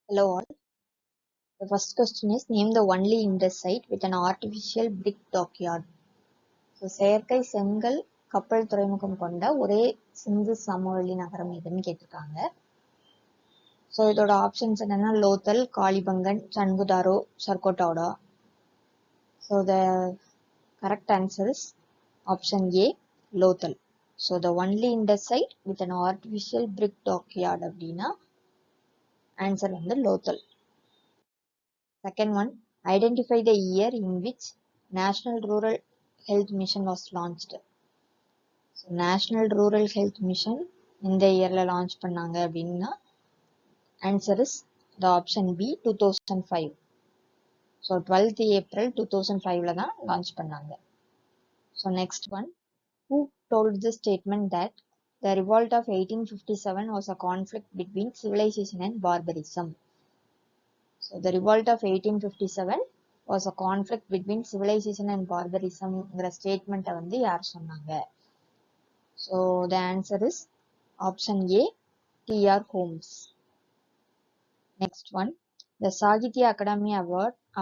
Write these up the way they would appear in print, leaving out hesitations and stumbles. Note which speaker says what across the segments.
Speaker 1: Hello all. The first question is name the only Indus site with an artificial brick dockyard. So செயற்கை செங்கல் கப்பல் துறைமுகம் கொண்ட ஒரே சிந்து சமவெளி நகரம் எதுன்னு கேட்டிருக்காங்க. ஸோ இதோட ஆப்ஷன்ஸ் என்னன்னா Lothal, Kalibangan, Chanhudaro, Surkotada. So the correct answer is option A, Lothal. So the only Indus site with an artificial brick dockyard அப்படின்னா ஆன்சர் வந்து Lothal. Second one, identify the year in which National Rural Health Mission was launched. So, National Rural Health Mission இந்த இயர்ல launch பண்ணாங்க அப்படின்னா answer is the option B, 2005. So 12th April 2005ல தான் launch பண்ணாங்க. So next one, who told the statement that the revolt of 1857 was a conflict between civilization and barbarism? So the revolt of 1857 was a conflict between civilization and barbarismங்கிற ஸ்டேட்மெண்ட்டை வந்து யார் சொன்னாங்க? So the answer is option A, T.R. Holmes. Next one, the Sahitya Akademi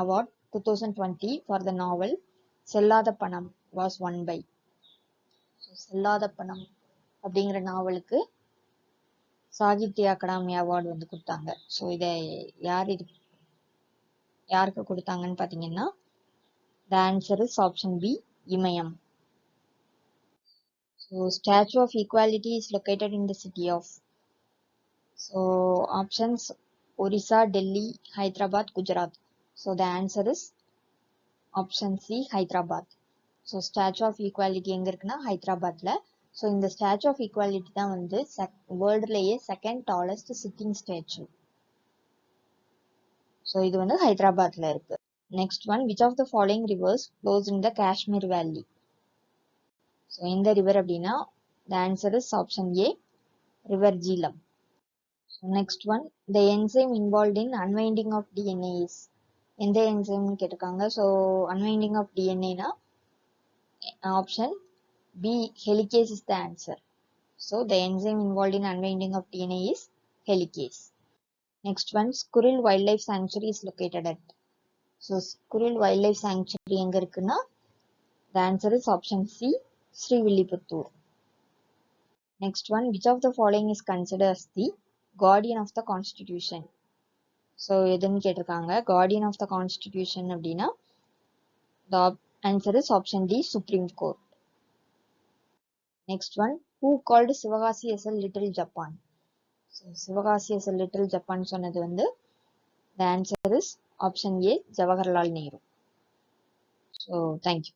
Speaker 1: Award 2020 for the novel செல்லாத பணம் was won by. So செல்லாத பணம் அப்படிங்கிற நாவலுக்கு Sahitya Akademi award வந்து கொடுத்தாங்க. ஸோ இதை யாருக்கு கொடுத்தாங்கன்னு பார்த்தீங்கன்னா the answer is option B, Imayam. So Statue of Equality is located in the city of. So options Orissa, Delhi, Hyderabad, Gujarat. So the answer is option C, Hyderabad. So Statue of Equality எங்க இருக்குன்னா ஹைதராபாத்ல. So இந்த statue of equality தான் வந்து வேர்ல்டுலேயே second tallest sitting statue. So இது வந்து ஹைதராபாத்ல இருக்கு. Next one, which of the following rivers flows in the Kashmir valley? So எந்த ரிவர் அப்படின்னா the answer is option A, river Jhelum. Next one, the enzyme involved in unwinding of DNA is. எந்த என்சைம்னு கேட்டிருக்காங்க. So unwinding of டிஎன்ஏனா option B, helicase is the answer. So the enzyme involved in unwinding of DNA is helicase. Next one, squirrel wild life sanctuary is located at. So squirrel wild life sanctuary எங்க இருக்குன்னா the answer is option C, Srivilliputhur. Next one, which of the following is consider as the guardian of the constitution? So எதுன்னு கேட்டிருக்காங்க. Guardian of the constitution அப்படின்னா the answer is option D, supreme court. Next one, who called Sivakasi as a little Japan? So Sivakasi as a little Japan சொன்னது வந்து the answer is option A, Jawaharlal Nehru. So thank you.